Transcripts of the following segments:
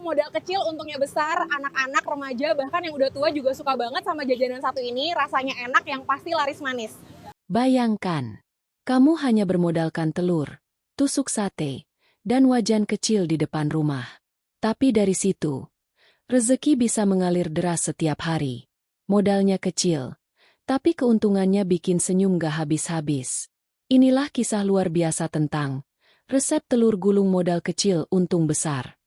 modal kecil untungnya besar, anak-anak, remaja, bahkan yang udah tua juga suka banget sama jajanan satu ini, rasanya enak yang pasti laris manis. Bayangkan, kamu hanya bermodalkan telur, tusuk sate, dan wajan kecil di depan rumah. Tapi dari situ, rezeki bisa mengalir deras setiap hari. Modalnya kecil, tapi keuntungannya bikin senyum gak habis-habis. Inilah kisah luar biasa tentang resep telur gulung modal kecil untung besar.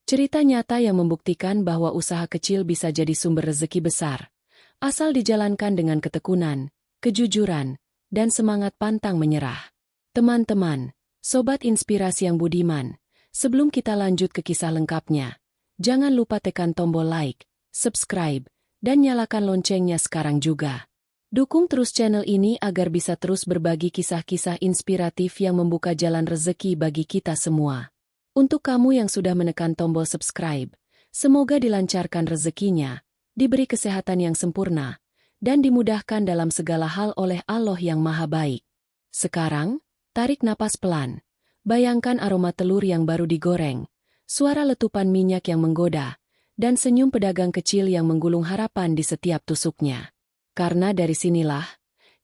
Cerita nyata yang membuktikan bahwa usaha kecil bisa jadi sumber rezeki besar, asal dijalankan dengan ketekunan, kejujuran, dan semangat pantang menyerah. Teman-teman, sobat inspirasi yang budiman, sebelum kita lanjut ke kisah lengkapnya, jangan lupa tekan tombol like, subscribe, dan nyalakan loncengnya sekarang juga. Dukung terus channel ini agar bisa terus berbagi kisah-kisah inspiratif yang membuka jalan rezeki bagi kita semua. Untuk kamu yang sudah menekan tombol subscribe, semoga dilancarkan rezekinya, diberi kesehatan yang sempurna, dan dimudahkan dalam segala hal oleh Allah yang Maha Baik. Sekarang, tarik napas pelan. Bayangkan aroma telur yang baru digoreng, suara letupan minyak yang menggoda, dan senyum pedagang kecil yang menggulung harapan di setiap tusuknya. Karena dari sinilah,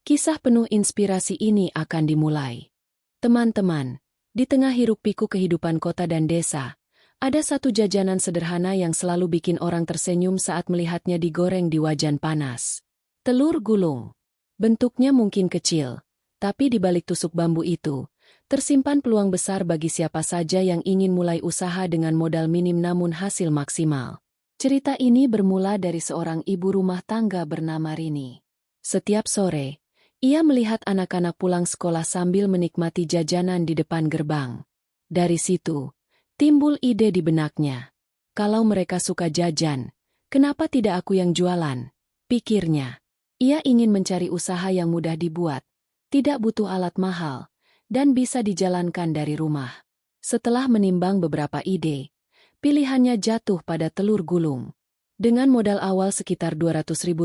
kisah penuh inspirasi ini akan dimulai. Teman-teman, di tengah hiruk-pikuk kehidupan kota dan desa, ada satu jajanan sederhana yang selalu bikin orang tersenyum saat melihatnya digoreng di wajan panas. Telur gulung. Bentuknya mungkin kecil, tapi di balik tusuk bambu itu, tersimpan peluang besar bagi siapa saja yang ingin mulai usaha dengan modal minim namun hasil maksimal. Cerita ini bermula dari seorang ibu rumah tangga bernama Rini. Setiap sore, ia melihat anak-anak pulang sekolah sambil menikmati jajanan di depan gerbang. Dari situ, timbul ide di benaknya. Kalau mereka suka jajan, kenapa tidak aku yang jualan? Pikirnya. Ia ingin mencari usaha yang mudah dibuat, tidak butuh alat mahal, dan bisa dijalankan dari rumah. Setelah menimbang beberapa ide, pilihannya jatuh pada telur gulung. Dengan modal awal sekitar Rp200.000,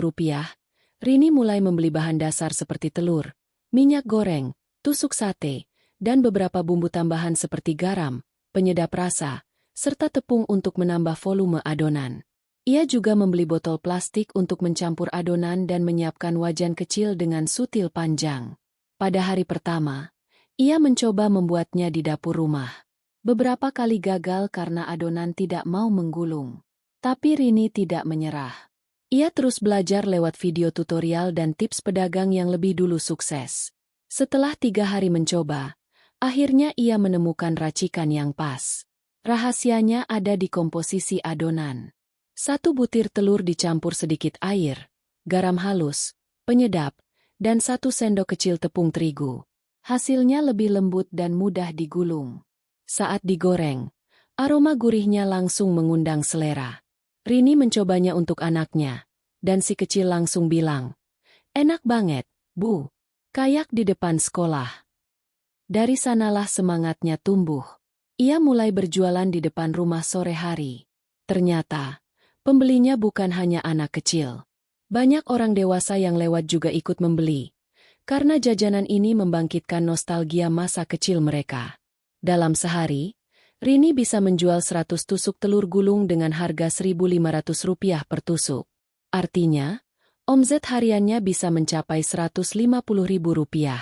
Rini mulai membeli bahan dasar seperti telur, minyak goreng, tusuk sate, dan beberapa bumbu tambahan seperti garam, penyedap rasa, serta tepung untuk menambah volume adonan. Ia juga membeli botol plastik untuk mencampur adonan dan menyiapkan wajan kecil dengan sutil panjang. Pada hari pertama, ia mencoba membuatnya di dapur rumah. Beberapa kali gagal karena adonan tidak mau menggulung. Tapi Rini tidak menyerah. Ia terus belajar lewat video tutorial dan tips pedagang yang lebih dulu sukses. Setelah 3 hari mencoba, akhirnya ia menemukan racikan yang pas. Rahasianya ada di komposisi adonan. 1 butir telur dicampur sedikit air, garam halus, penyedap, dan 1 sendok kecil tepung terigu. Hasilnya lebih lembut dan mudah digulung. Saat digoreng, aroma gurihnya langsung mengundang selera. Rini mencobanya untuk anaknya, dan si kecil langsung bilang, "Enak banget, Bu. Kayak di depan sekolah." Dari sanalah semangatnya tumbuh. Ia mulai berjualan di depan rumah sore hari. Ternyata, pembelinya bukan hanya anak kecil. Banyak orang dewasa yang lewat juga ikut membeli, karena jajanan ini membangkitkan nostalgia masa kecil mereka. Dalam sehari, Rini bisa menjual 100 tusuk telur gulung dengan harga Rp1.500 per tusuk. Artinya, omset hariannya bisa mencapai Rp150.000.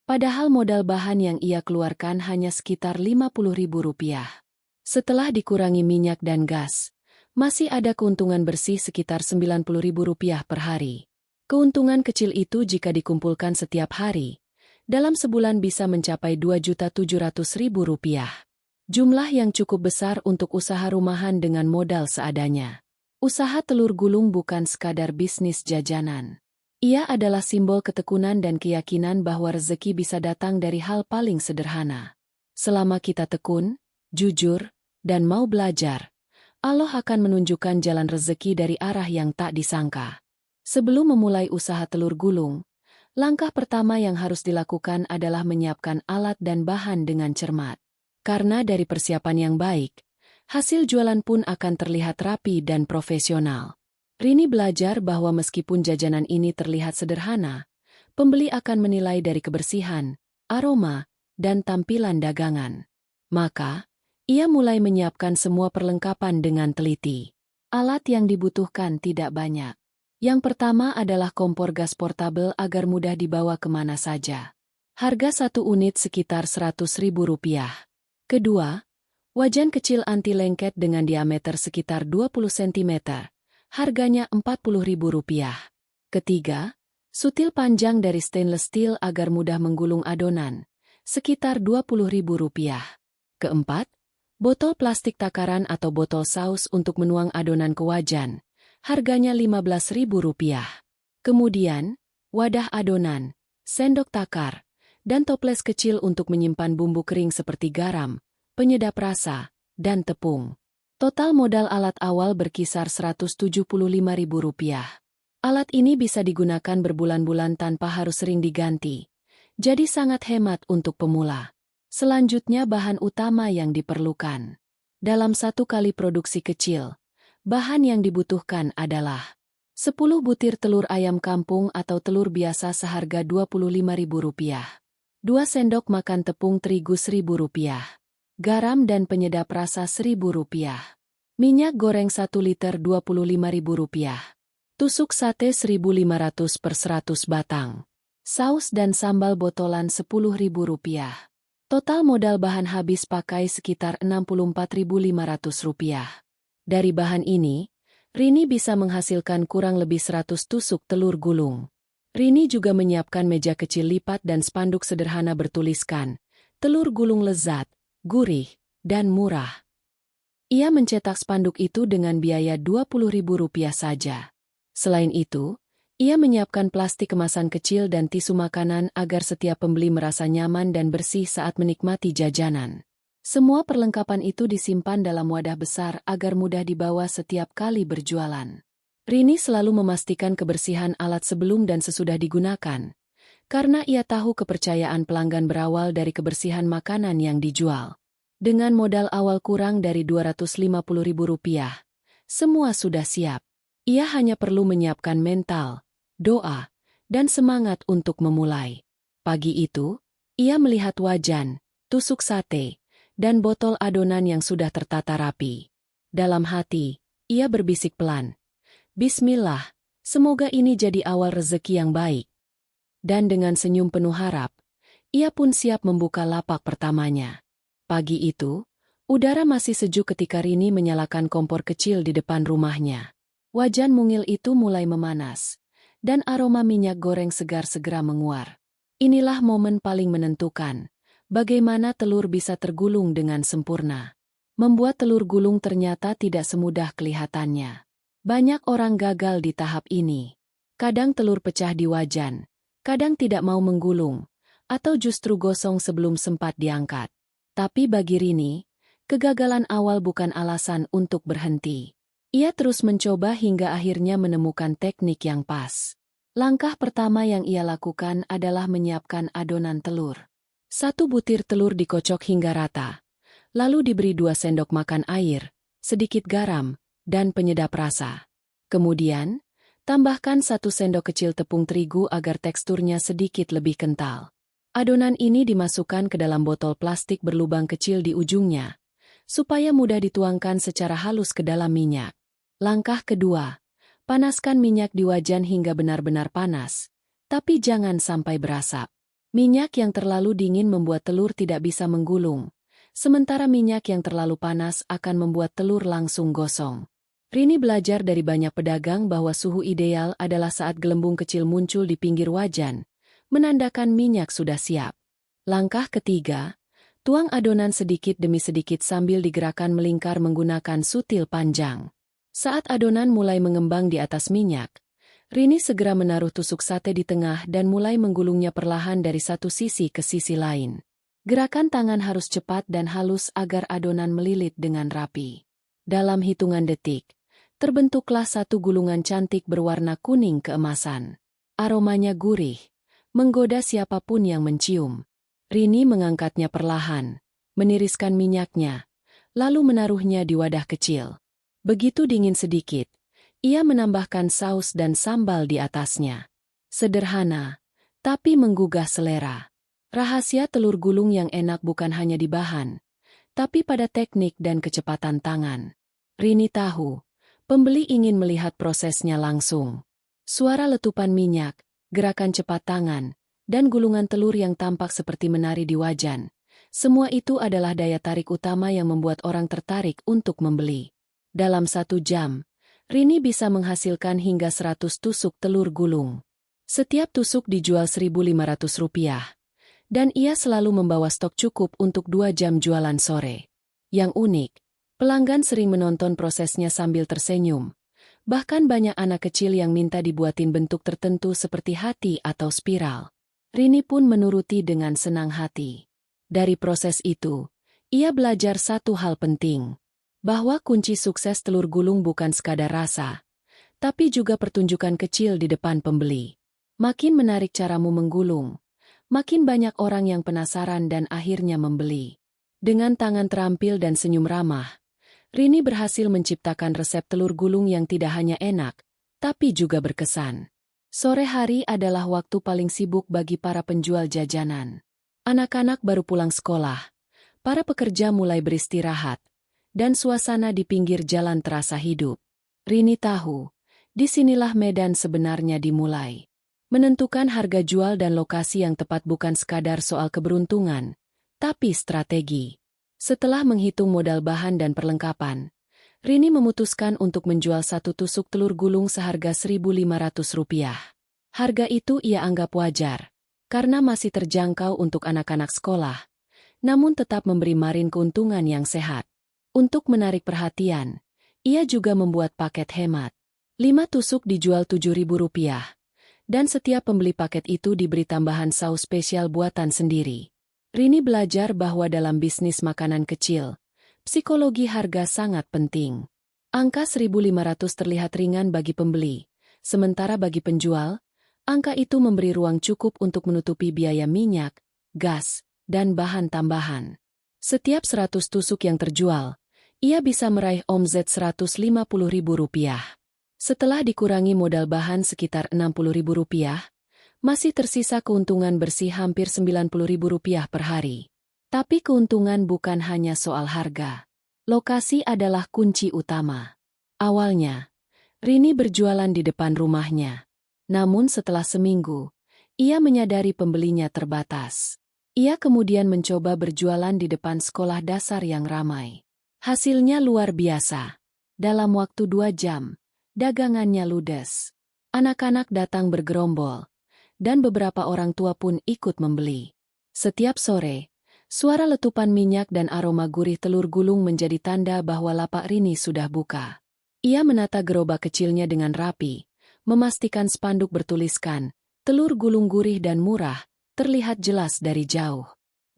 Padahal modal bahan yang ia keluarkan hanya sekitar Rp50.000. Setelah dikurangi minyak dan gas, masih ada keuntungan bersih sekitar Rp90.000 per hari. Keuntungan kecil itu jika dikumpulkan setiap hari, dalam sebulan bisa mencapai Rp2.700.000. Jumlah yang cukup besar untuk usaha rumahan dengan modal seadanya. Usaha telur gulung bukan sekadar bisnis jajanan. Ia adalah simbol ketekunan dan keyakinan bahwa rezeki bisa datang dari hal paling sederhana. Selama kita tekun, jujur, dan mau belajar, Allah akan menunjukkan jalan rezeki dari arah yang tak disangka. Sebelum memulai usaha telur gulung, langkah pertama yang harus dilakukan adalah menyiapkan alat dan bahan dengan cermat. Karena dari persiapan yang baik, hasil jualan pun akan terlihat rapi dan profesional. Rini belajar bahwa meskipun jajanan ini terlihat sederhana, pembeli akan menilai dari kebersihan, aroma, dan tampilan dagangan. Maka, Ia mulai menyiapkan semua perlengkapan dengan teliti. Alat yang dibutuhkan tidak banyak. Yang pertama adalah kompor gas portabel agar mudah dibawa kemana saja. Harga satu unit sekitar Rp100.000. Kedua, wajan kecil anti lengket dengan diameter sekitar 20 cm. Harganya Rp40.000. Ketiga, sutil panjang dari stainless steel agar mudah menggulung adonan. Sekitar Rp20.000. Keempat, botol plastik takaran atau botol saus untuk menuang adonan ke wajan. Harganya Rp15.000. Kemudian, wadah adonan, sendok takar, dan toples kecil untuk menyimpan bumbu kering seperti garam, penyedap rasa, dan tepung. Total modal alat awal berkisar Rp175.000. Alat ini bisa digunakan berbulan-bulan tanpa harus sering diganti. Jadi sangat hemat untuk pemula. Selanjutnya bahan utama yang diperlukan. Dalam satu kali produksi kecil, bahan yang dibutuhkan adalah 10 butir telur ayam kampung atau telur biasa seharga Rp25.000. 2 sendok makan tepung terigu Rp1.000. Garam dan penyedap rasa Rp1.000. Minyak goreng 1 liter Rp25.000. Tusuk sate 1.500 per 100 batang. Saus dan sambal botolan Rp10.000. Total modal bahan habis pakai sekitar Rp64.500. Dari bahan ini, Rini bisa menghasilkan kurang lebih 100 tusuk telur gulung. Rini juga menyiapkan meja kecil lipat dan spanduk sederhana bertuliskan, telur gulung lezat, gurih, dan murah. Ia mencetak spanduk itu dengan biaya Rp20.000 saja. Selain itu, ia menyiapkan plastik kemasan kecil dan tisu makanan agar setiap pembeli merasa nyaman dan bersih saat menikmati jajanan. Semua perlengkapan itu disimpan dalam wadah besar agar mudah dibawa setiap kali berjualan. Rini selalu memastikan kebersihan alat sebelum dan sesudah digunakan, karena ia tahu kepercayaan pelanggan berawal dari kebersihan makanan yang dijual. Dengan modal awal kurang dari Rp250.000, semua sudah siap. Ia hanya perlu menyiapkan mental, doa, dan semangat untuk memulai. Pagi itu, ia melihat wajan, tusuk sate, dan botol adonan yang sudah tertata rapi. Dalam hati, ia berbisik pelan, "Bismillah, semoga ini jadi awal rezeki yang baik." Dan dengan senyum penuh harap, ia pun siap membuka lapak pertamanya. Pagi itu, udara masih sejuk ketika Rini menyalakan kompor kecil di depan rumahnya. Wajan mungil itu mulai memanas, dan aroma minyak goreng segar segera menguar. Inilah momen paling menentukan. Bagaimana telur bisa tergulung dengan sempurna? Membuat telur gulung ternyata tidak semudah kelihatannya. Banyak orang gagal di tahap ini. Kadang telur pecah di wajan, kadang tidak mau menggulung, atau justru gosong sebelum sempat diangkat. Tapi bagi Rini, kegagalan awal bukan alasan untuk berhenti. Ia terus mencoba hingga akhirnya menemukan teknik yang pas. Langkah pertama yang ia lakukan adalah menyiapkan adonan telur. 1 butir telur dikocok hingga rata, lalu diberi 2 sendok makan air, sedikit garam, dan penyedap rasa. Kemudian, tambahkan 1 sendok kecil tepung terigu agar teksturnya sedikit lebih kental. Adonan ini dimasukkan ke dalam botol plastik berlubang kecil di ujungnya, supaya mudah dituangkan secara halus ke dalam minyak. Langkah kedua, panaskan minyak di wajan hingga benar-benar panas, tapi jangan sampai berasap. Minyak yang terlalu dingin membuat telur tidak bisa menggulung, sementara minyak yang terlalu panas akan membuat telur langsung gosong. Rini belajar dari banyak pedagang bahwa suhu ideal adalah saat gelembung kecil muncul di pinggir wajan, menandakan minyak sudah siap. Langkah ketiga, tuang adonan sedikit demi sedikit sambil digerakkan melingkar menggunakan sutil panjang. Saat adonan mulai mengembang di atas minyak, Rini segera menaruh tusuk sate di tengah dan mulai menggulungnya perlahan dari satu sisi ke sisi lain. Gerakan tangan harus cepat dan halus agar adonan melilit dengan rapi. Dalam hitungan detik, terbentuklah satu gulungan cantik berwarna kuning keemasan. Aromanya gurih, menggoda siapapun yang mencium. Rini mengangkatnya perlahan, meniriskan minyaknya, lalu menaruhnya di wadah kecil. Begitu dingin sedikit, ia menambahkan saus dan sambal di atasnya. Sederhana, tapi menggugah selera. Rahasia telur gulung yang enak bukan hanya di bahan, tapi pada teknik dan kecepatan tangan. Rini tahu, pembeli ingin melihat prosesnya langsung. Suara letupan minyak, gerakan cepat tangan, dan gulungan telur yang tampak seperti menari di wajan. Semua itu adalah daya tarik utama yang membuat orang tertarik untuk membeli. Dalam 1 jam, Rini bisa menghasilkan hingga 100 tusuk telur gulung. Setiap tusuk dijual Rp1.500, dan ia selalu membawa stok cukup untuk 2 jam jualan sore. Yang unik, pelanggan sering menonton prosesnya sambil tersenyum. Bahkan banyak anak kecil yang minta dibuatin bentuk tertentu seperti hati atau spiral. Rini pun menuruti dengan senang hati. Dari proses itu, ia belajar satu hal penting, bahwa kunci sukses telur gulung bukan sekadar rasa, tapi juga pertunjukan kecil di depan pembeli. Makin menarik caramu menggulung, makin banyak orang yang penasaran dan akhirnya membeli. Dengan tangan terampil dan senyum ramah, Rini berhasil menciptakan resep telur gulung yang tidak hanya enak, tapi juga berkesan. Sore hari adalah waktu paling sibuk bagi para penjual jajanan. Anak-anak baru pulang sekolah, para pekerja mulai beristirahat, dan suasana di pinggir jalan terasa hidup. Rini tahu, disinilah medan sebenarnya dimulai. Menentukan harga jual dan lokasi yang tepat bukan sekadar soal keberuntungan, tapi strategi. Setelah menghitung modal bahan dan perlengkapan, Rini memutuskan untuk menjual 1 tusuk telur gulung seharga Rp1.500. Harga itu ia anggap wajar, karena masih terjangkau untuk anak-anak sekolah, namun tetap memberi Marin keuntungan yang sehat. Untuk menarik perhatian, ia juga membuat paket hemat. 5 tusuk dijual Rp7.000, dan setiap pembeli paket itu diberi tambahan saus spesial buatan sendiri. Rini belajar bahwa dalam bisnis makanan kecil, psikologi harga sangat penting. Angka 1.500 terlihat ringan bagi pembeli, sementara bagi penjual, angka itu memberi ruang cukup untuk menutupi biaya minyak, gas, dan bahan tambahan. Setiap 100 tusuk yang terjual, ia bisa meraih omzet Rp150.000. Setelah dikurangi modal bahan sekitar Rp60.000, masih tersisa keuntungan bersih hampir Rp90.000 per hari. Tapi keuntungan bukan hanya soal harga. Lokasi adalah kunci utama. Awalnya, Rini berjualan di depan rumahnya. Namun setelah seminggu, ia menyadari pembelinya terbatas. Ia kemudian mencoba berjualan di depan sekolah dasar yang ramai. Hasilnya luar biasa. Dalam waktu 2 jam, dagangannya ludes. Anak-anak datang bergerombol, dan beberapa orang tua pun ikut membeli. Setiap sore, suara letupan minyak dan aroma gurih telur gulung menjadi tanda bahwa lapak Rini sudah buka. Ia menata gerobak kecilnya dengan rapi, memastikan spanduk bertuliskan, telur gulung gurih dan murah, terlihat jelas dari jauh.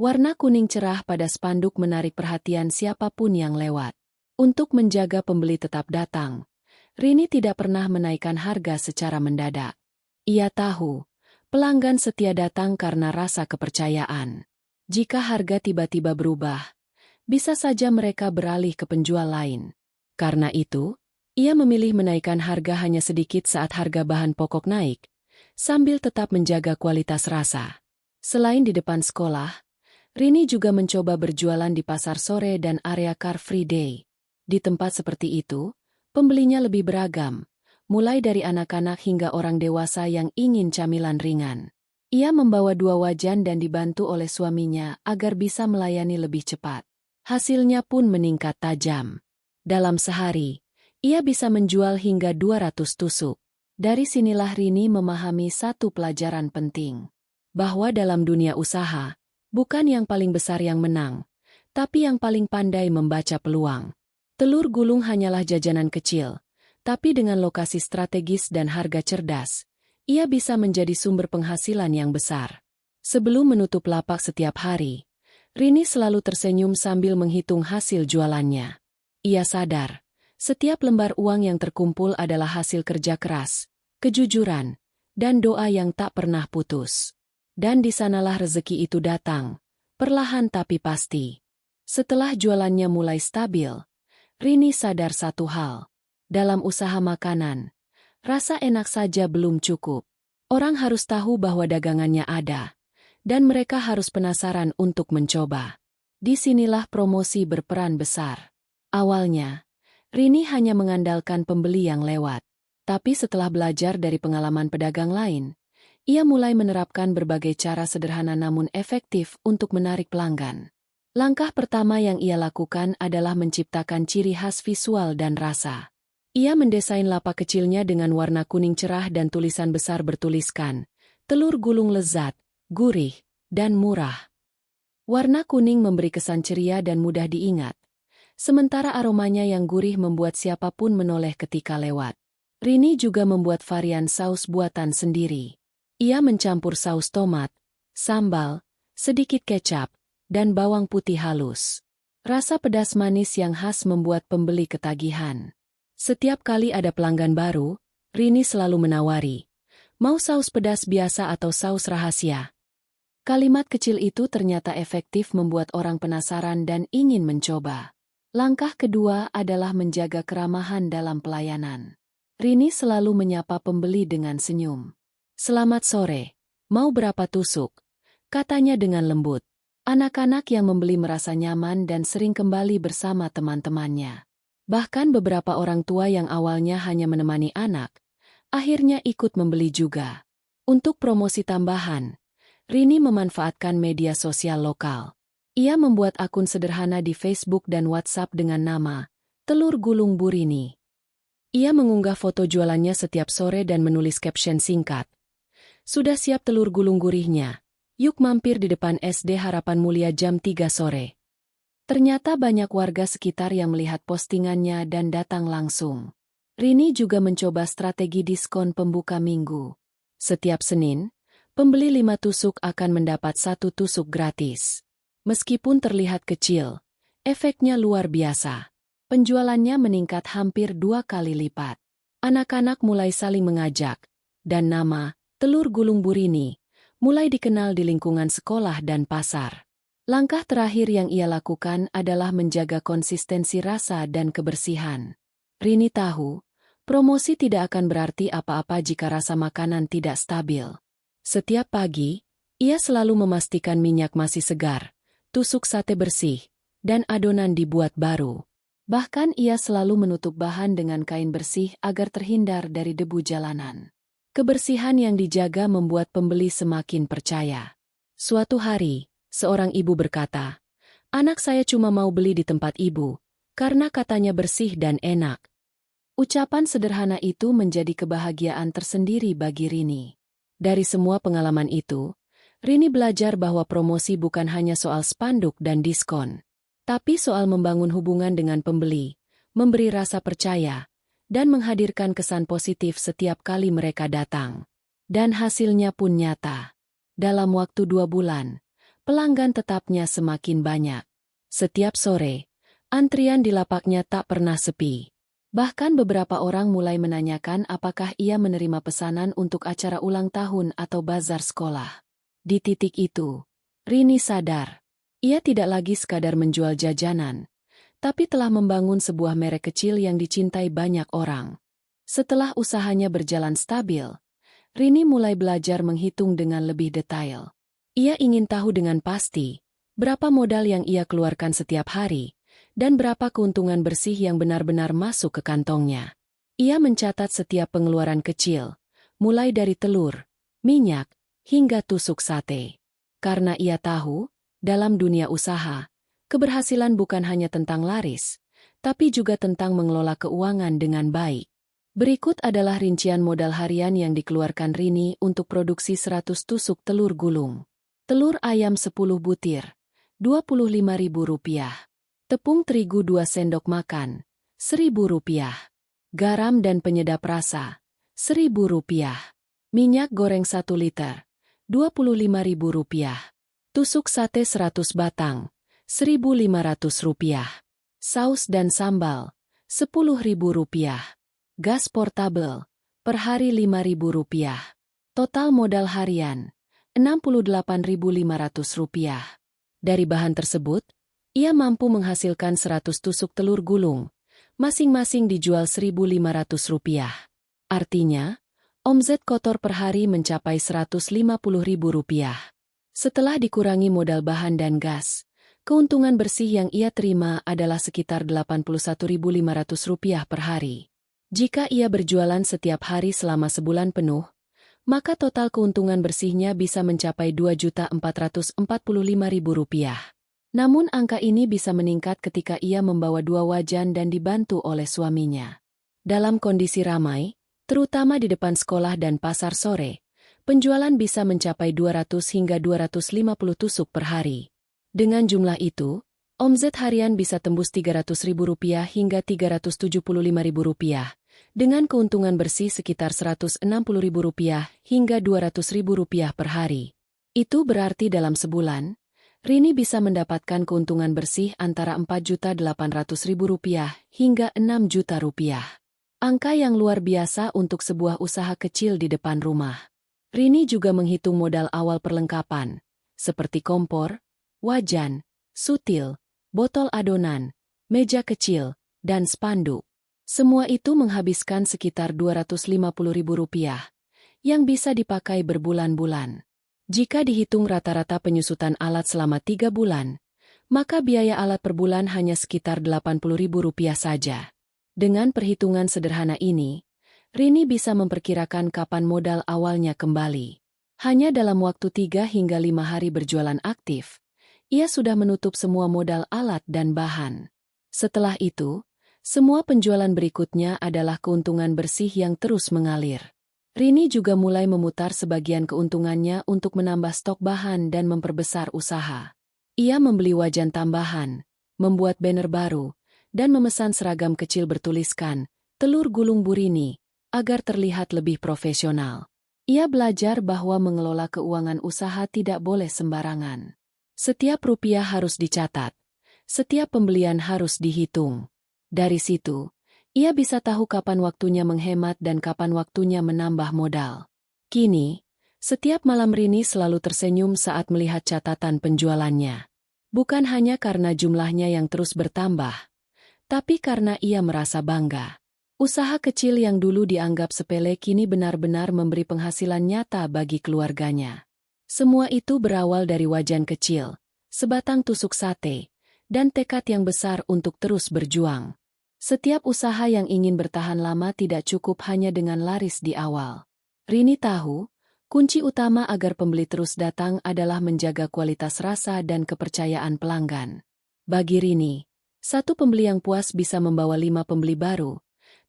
Warna kuning cerah pada spanduk menarik perhatian siapapun yang lewat. Untuk menjaga pembeli tetap datang, Rini tidak pernah menaikkan harga secara mendadak. Ia tahu, pelanggan setia datang karena rasa kepercayaan. Jika harga tiba-tiba berubah, bisa saja mereka beralih ke penjual lain. Karena itu, ia memilih menaikkan harga hanya sedikit saat harga bahan pokok naik, sambil tetap menjaga kualitas rasa. Selain di depan sekolah, Rini juga mencoba berjualan di pasar sore dan area Car Free Day. Di tempat seperti itu, pembelinya lebih beragam, mulai dari anak-anak hingga orang dewasa yang ingin camilan ringan. Ia membawa 2 wajan dan dibantu oleh suaminya agar bisa melayani lebih cepat. Hasilnya pun meningkat tajam. Dalam sehari, ia bisa menjual hingga 200 tusuk. Dari sinilah Rini memahami satu pelajaran penting. Bahwa dalam dunia usaha, bukan yang paling besar yang menang, tapi yang paling pandai membaca peluang. Telur gulung hanyalah jajanan kecil, tapi dengan lokasi strategis dan harga cerdas, ia bisa menjadi sumber penghasilan yang besar. Sebelum menutup lapak setiap hari, Rini selalu tersenyum sambil menghitung hasil jualannya. Ia sadar, setiap lembar uang yang terkumpul adalah hasil kerja keras, kejujuran, dan doa yang tak pernah putus. Dan di sanalah rezeki itu datang, perlahan tapi pasti. Setelah jualannya mulai stabil, Rini sadar satu hal. Dalam usaha makanan, rasa enak saja belum cukup. Orang harus tahu bahwa dagangannya ada, dan mereka harus penasaran untuk mencoba. Disinilah promosi berperan besar. Awalnya, Rini hanya mengandalkan pembeli yang lewat. Tapi setelah belajar dari pengalaman pedagang lain, ia mulai menerapkan berbagai cara sederhana namun efektif untuk menarik pelanggan. Langkah pertama yang ia lakukan adalah menciptakan ciri khas visual dan rasa. Ia mendesain lapak kecilnya dengan warna kuning cerah dan tulisan besar bertuliskan, "Telur gulung lezat, gurih, dan murah." Warna kuning memberi kesan ceria dan mudah diingat, sementara aromanya yang gurih membuat siapapun menoleh ketika lewat. Rini juga membuat varian saus buatan sendiri. Ia mencampur saus tomat, sambal, sedikit kecap, dan bawang putih halus. Rasa pedas manis yang khas membuat pembeli ketagihan. Setiap kali ada pelanggan baru, Rini selalu menawari, "Mau saus pedas biasa atau saus rahasia?" Kalimat kecil itu ternyata efektif membuat orang penasaran dan ingin mencoba. Langkah kedua adalah menjaga keramahan dalam pelayanan. Rini selalu menyapa pembeli dengan senyum. "Selamat sore, mau berapa tusuk?" katanya dengan lembut. Anak-anak yang membeli merasa nyaman dan sering kembali bersama teman-temannya. Bahkan beberapa orang tua yang awalnya hanya menemani anak, akhirnya ikut membeli juga. Untuk promosi tambahan, Rini memanfaatkan media sosial lokal. Ia membuat akun sederhana di Facebook dan WhatsApp dengan nama Telur Gulung Bu Rini. Ia mengunggah foto jualannya setiap sore dan menulis caption singkat, "Sudah siap telur gulung gurihnya? Yuk mampir di depan SD Harapan Mulia jam 3 sore." Ternyata banyak warga sekitar yang melihat postingannya dan datang langsung. Rini juga mencoba strategi diskon pembuka minggu. Setiap Senin, pembeli 5 tusuk akan mendapat 1 tusuk gratis. Meskipun terlihat kecil, efeknya luar biasa. Penjualannya meningkat hampir 2 kali lipat. Anak-anak mulai saling mengajak, dan nama Telur Gulung Bu Rini mulai dikenal di lingkungan sekolah dan pasar. Langkah terakhir yang ia lakukan adalah menjaga konsistensi rasa dan kebersihan. Rini tahu, promosi tidak akan berarti apa-apa jika rasa makanan tidak stabil. Setiap pagi, ia selalu memastikan minyak masih segar, tusuk sate bersih, dan adonan dibuat baru. Bahkan ia selalu menutup bahan dengan kain bersih agar terhindar dari debu jalanan. Kebersihan yang dijaga membuat pembeli semakin percaya. Suatu hari, seorang ibu berkata, "Anak saya cuma mau beli di tempat ibu, karena katanya bersih dan enak." Ucapan sederhana itu menjadi kebahagiaan tersendiri bagi Rini. Dari semua pengalaman itu, Rini belajar bahwa promosi bukan hanya soal spanduk dan diskon, tapi soal membangun hubungan dengan pembeli, memberi rasa percaya, dan menghadirkan kesan positif setiap kali mereka datang. Dan hasilnya pun nyata. Dalam waktu 2 bulan, pelanggan tetapnya semakin banyak. Setiap sore, antrian di lapaknya tak pernah sepi. Bahkan beberapa orang mulai menanyakan apakah ia menerima pesanan untuk acara ulang tahun atau bazar sekolah. Di titik itu, Rini sadar, ia tidak lagi sekadar menjual jajanan, tapi telah membangun sebuah merek kecil yang dicintai banyak orang. Setelah usahanya berjalan stabil, Rini mulai belajar menghitung dengan lebih detail. Ia ingin tahu dengan pasti berapa modal yang ia keluarkan setiap hari, dan berapa keuntungan bersih yang benar-benar masuk ke kantongnya. Ia mencatat setiap pengeluaran kecil, mulai dari telur, minyak, hingga tusuk sate. Karena ia tahu, dalam dunia usaha, keberhasilan bukan hanya tentang laris, tapi juga tentang mengelola keuangan dengan baik. Berikut adalah rincian modal harian yang dikeluarkan Rini untuk produksi 100 tusuk telur gulung. Telur ayam 10 butir, Rp25.000. Tepung terigu 2 sendok makan, Rp1.000. Garam dan penyedap rasa, Rp1.000. Minyak goreng 1 liter, Rp25.000. Tusuk sate 100 batang, Rp1.500. Saus dan sambal, Rp10.000. Gas portabel, per hari Rp5.000. Total modal harian, Rp68.500. Dari bahan tersebut, ia mampu menghasilkan 100 tusuk telur gulung, masing-masing dijual Rp1.500. Artinya, omset kotor per hari mencapai Rp150.000. Setelah dikurangi modal bahan dan gas, Keuntungan bersih yang ia terima adalah sekitar Rp81.500 per hari. Jika ia berjualan setiap hari selama sebulan penuh, maka total keuntungan bersihnya bisa mencapai Rp2.445.000. Namun angka ini bisa meningkat ketika ia membawa 2 wajan dan dibantu oleh suaminya. Dalam kondisi ramai, terutama di depan sekolah dan pasar sore, penjualan bisa mencapai 200 hingga 250 tusuk per hari. Dengan jumlah itu, omzet harian bisa tembus Rp300.000 hingga Rp375.000, dengan keuntungan bersih sekitar Rp160.000 hingga Rp200.000 per hari. Itu berarti dalam sebulan, Rini bisa mendapatkan keuntungan bersih antara Rp4.800.000 hingga Rp6 juta. Angka yang luar biasa untuk sebuah usaha kecil di depan rumah. Rini juga menghitung modal awal perlengkapan, seperti kompor, wajan, sutil, botol adonan, meja kecil, dan spanduk. Semua itu menghabiskan sekitar Rp250.000, yang bisa dipakai berbulan-bulan. Jika dihitung rata-rata penyusutan alat selama 3 bulan, maka biaya alat per bulan hanya sekitar Rp80.000 saja. Dengan perhitungan sederhana ini, Rini bisa memperkirakan kapan modal awalnya kembali. Hanya dalam waktu 3 hingga 5 hari berjualan aktif, ia sudah menutup semua modal alat dan bahan. Setelah itu, semua penjualan berikutnya adalah keuntungan bersih yang terus mengalir. Rini juga mulai memutar sebagian keuntungannya untuk menambah stok bahan dan memperbesar usaha. Ia membeli wajan tambahan, membuat banner baru, dan memesan seragam kecil bertuliskan, "Telur gulung Bu Rini," agar terlihat lebih profesional. Ia belajar bahwa mengelola keuangan usaha tidak boleh sembarangan. Setiap rupiah harus dicatat, setiap pembelian harus dihitung. Dari situ, ia bisa tahu kapan waktunya menghemat dan kapan waktunya menambah modal. Kini, setiap malam Rini selalu tersenyum saat melihat catatan penjualannya. Bukan hanya karena jumlahnya yang terus bertambah, tapi karena ia merasa bangga. Usaha kecil yang dulu dianggap sepele kini benar-benar memberi penghasilan nyata bagi keluarganya. Semua itu berawal dari wajan kecil, sebatang tusuk sate, dan tekad yang besar untuk terus berjuang. Setiap usaha yang ingin bertahan lama tidak cukup hanya dengan laris di awal. Rini tahu, kunci utama agar pembeli terus datang adalah menjaga kualitas rasa dan kepercayaan pelanggan. Bagi Rini, satu pembeli yang puas bisa membawa 5 pembeli baru,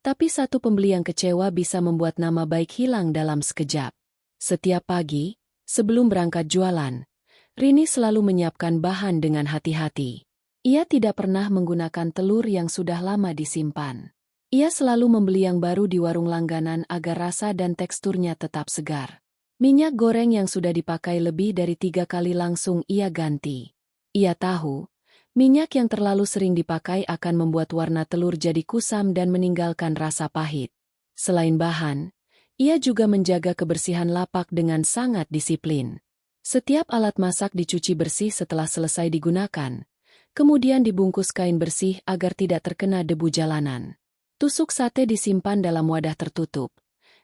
tapi satu pembeli yang kecewa bisa membuat nama baik hilang dalam sekejap. Setiap pagi, sebelum berangkat jualan, Rini selalu menyiapkan bahan dengan hati-hati. Ia tidak pernah menggunakan telur yang sudah lama disimpan. Ia selalu membeli yang baru di warung langganan agar rasa dan teksturnya tetap segar. Minyak goreng yang sudah dipakai lebih dari 3 kali langsung ia ganti. Ia tahu, minyak yang terlalu sering dipakai akan membuat warna telur jadi kusam dan meninggalkan rasa pahit. Selain bahan, ia juga menjaga kebersihan lapak dengan sangat disiplin. Setiap alat masak dicuci bersih setelah selesai digunakan, kemudian dibungkus kain bersih agar tidak terkena debu jalanan. Tusuk sate disimpan dalam wadah tertutup,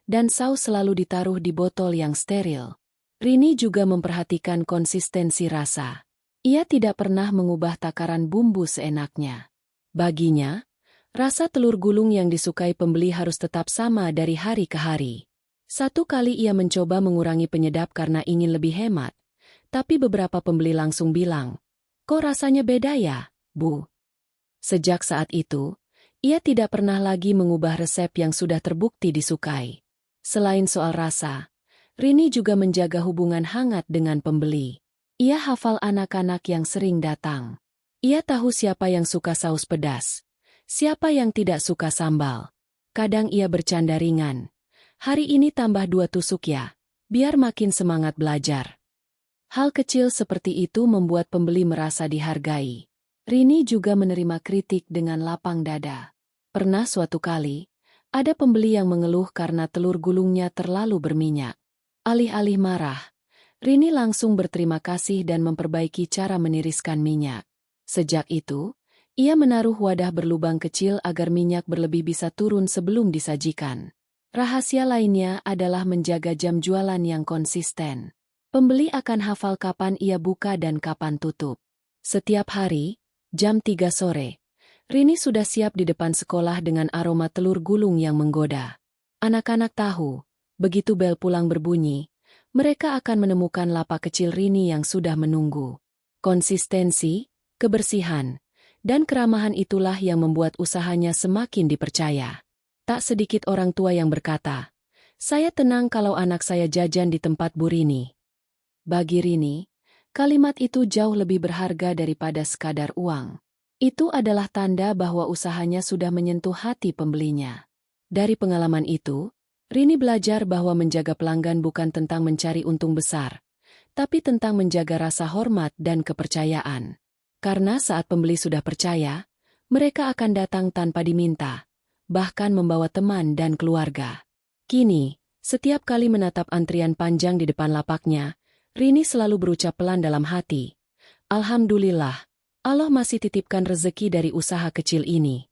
dan saus selalu ditaruh di botol yang steril. Rini juga memperhatikan konsistensi rasa. Ia tidak pernah mengubah takaran bumbu seenaknya. Baginya, rasa telur gulung yang disukai pembeli harus tetap sama dari hari ke hari. Satu kali ia mencoba mengurangi penyedap karena ingin lebih hemat, tapi beberapa pembeli langsung bilang, "Kok rasanya beda ya, Bu?" Sejak saat itu, ia tidak pernah lagi mengubah resep yang sudah terbukti disukai. Selain soal rasa, Rini juga menjaga hubungan hangat dengan pembeli. Ia hafal anak-anak yang sering datang. Ia tahu siapa yang suka saus pedas, siapa yang tidak suka sambal. Kadang ia bercanda ringan. "Hari ini tambah 2 tusuk ya, biar makin semangat belajar." Hal kecil seperti itu membuat pembeli merasa dihargai. Rini juga menerima kritik dengan lapang dada. Pernah suatu kali, ada pembeli yang mengeluh karena telur gulungnya terlalu berminyak. Alih-alih marah, Rini langsung berterima kasih dan memperbaiki cara meniriskan minyak. Sejak itu, ia menaruh wadah berlubang kecil agar minyak berlebih bisa turun sebelum disajikan. Rahasia lainnya adalah menjaga jam jualan yang konsisten. Pembeli akan hafal kapan ia buka dan kapan tutup. Setiap hari, jam 3 sore, Rini sudah siap di depan sekolah dengan aroma telur gulung yang menggoda. Anak-anak tahu, begitu bel pulang berbunyi, mereka akan menemukan lapak kecil Rini yang sudah menunggu. Konsistensi, kebersihan, dan keramahan itulah yang membuat usahanya semakin dipercaya. Tak sedikit orang tua yang berkata, "Saya tenang kalau anak saya jajan di tempat Bu Rini." Bagi Rini, kalimat itu jauh lebih berharga daripada sekadar uang. Itu adalah tanda bahwa usahanya sudah menyentuh hati pembelinya. Dari pengalaman itu, Rini belajar bahwa menjaga pelanggan bukan tentang mencari untung besar, tapi tentang menjaga rasa hormat dan kepercayaan. Karena saat pembeli sudah percaya, mereka akan datang tanpa diminta, bahkan membawa teman dan keluarga. Kini, setiap kali menatap antrian panjang di depan lapaknya, Rini selalu berucap pelan dalam hati, "Alhamdulillah, Allah masih titipkan rezeki dari usaha kecil ini."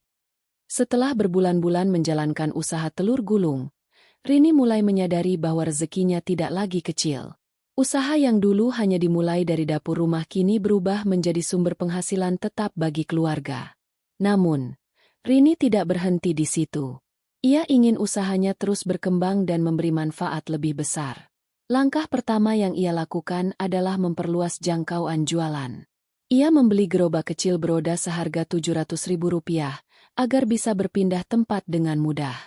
Setelah berbulan-bulan menjalankan usaha telur gulung, Rini mulai menyadari bahwa rezekinya tidak lagi kecil. Usaha yang dulu hanya dimulai dari dapur rumah kini berubah menjadi sumber penghasilan tetap bagi keluarga. Namun, Rini tidak berhenti di situ. Ia ingin usahanya terus berkembang dan memberi manfaat lebih besar. Langkah pertama yang ia lakukan adalah memperluas jangkauan jualan. Ia membeli gerobak kecil beroda seharga Rp700.000 agar bisa berpindah tempat dengan mudah.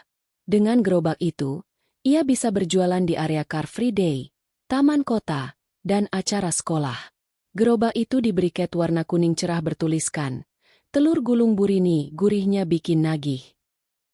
Dengan gerobak itu, ia bisa berjualan di area Car Free Day, taman kota, dan acara sekolah. Gerobak itu diberi cat warna kuning cerah bertuliskan, "Telur gulung Bu Rini, gurihnya bikin nagih."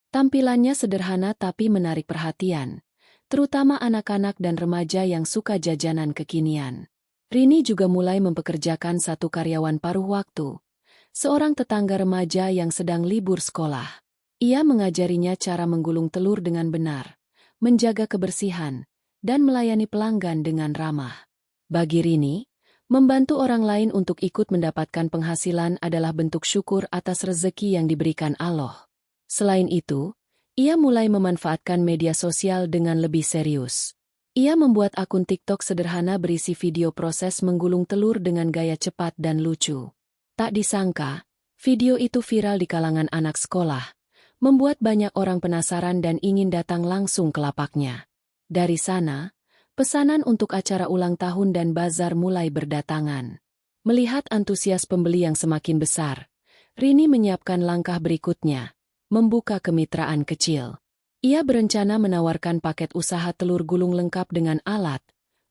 Tampilannya sederhana tapi menarik perhatian, terutama anak-anak dan remaja yang suka jajanan kekinian. Rini juga mulai mempekerjakan satu karyawan paruh waktu, seorang tetangga remaja yang sedang libur sekolah. Ia mengajarinya cara menggulung telur dengan benar, menjaga kebersihan, dan melayani pelanggan dengan ramah. Bagi Rini, membantu orang lain untuk ikut mendapatkan penghasilan adalah bentuk syukur atas rezeki yang diberikan Allah. Selain itu, ia mulai memanfaatkan media sosial dengan lebih serius. Ia membuat akun TikTok sederhana berisi video proses menggulung telur dengan gaya cepat dan lucu. Tak disangka, video itu viral di kalangan anak sekolah, membuat banyak orang penasaran dan ingin datang langsung ke lapaknya. Dari sana, pesanan untuk acara ulang tahun dan bazar mulai berdatangan. Melihat antusias pembeli yang semakin besar, Rini menyiapkan langkah berikutnya, membuka kemitraan kecil. Ia berencana menawarkan paket usaha telur gulung lengkap dengan alat,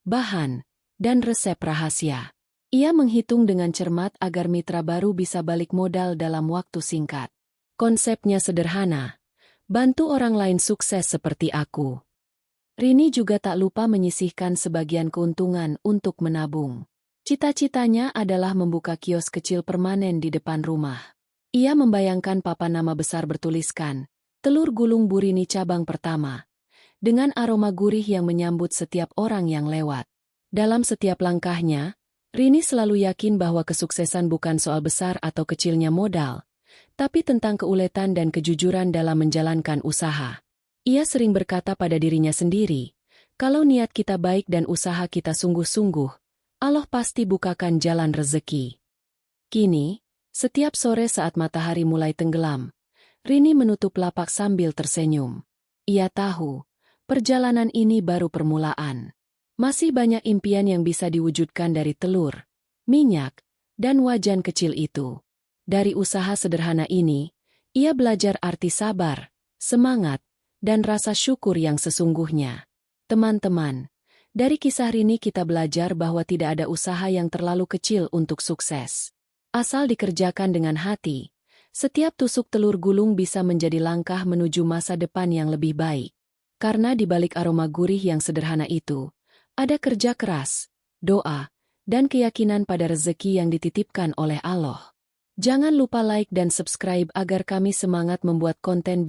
bahan, dan resep rahasia. Ia menghitung dengan cermat agar mitra baru bisa balik modal dalam waktu singkat. Konsepnya sederhana, bantu orang lain sukses seperti aku. Rini juga tak lupa menyisihkan sebagian keuntungan untuk menabung. Cita-citanya adalah membuka kios kecil permanen di depan rumah. Ia membayangkan papan nama besar bertuliskan, "Telur gulung Bu Rini cabang pertama," dengan aroma gurih yang menyambut setiap orang yang lewat. Dalam setiap langkahnya, Rini selalu yakin bahwa kesuksesan bukan soal besar atau kecilnya modal, tapi tentang keuletan dan kejujuran dalam menjalankan usaha. Ia sering berkata pada dirinya sendiri, "Kalau niat kita baik dan usaha kita sungguh-sungguh, Allah pasti bukakan jalan rezeki." Kini, setiap sore saat matahari mulai tenggelam, Rini menutup lapak sambil tersenyum. Ia tahu, perjalanan ini baru permulaan. Masih banyak impian yang bisa diwujudkan dari telur, minyak, dan wajan kecil itu. Dari usaha sederhana ini, ia belajar arti sabar, semangat, dan rasa syukur yang sesungguhnya. Teman-teman, dari kisah Rini kita belajar bahwa tidak ada usaha yang terlalu kecil untuk sukses. Asal dikerjakan dengan hati, setiap tusuk telur gulung bisa menjadi langkah menuju masa depan yang lebih baik. Karena di balik aroma gurih yang sederhana itu, ada kerja keras, doa, dan keyakinan pada rezeki yang dititipkan oleh Allah. Jangan lupa like dan subscribe agar kami semangat membuat konten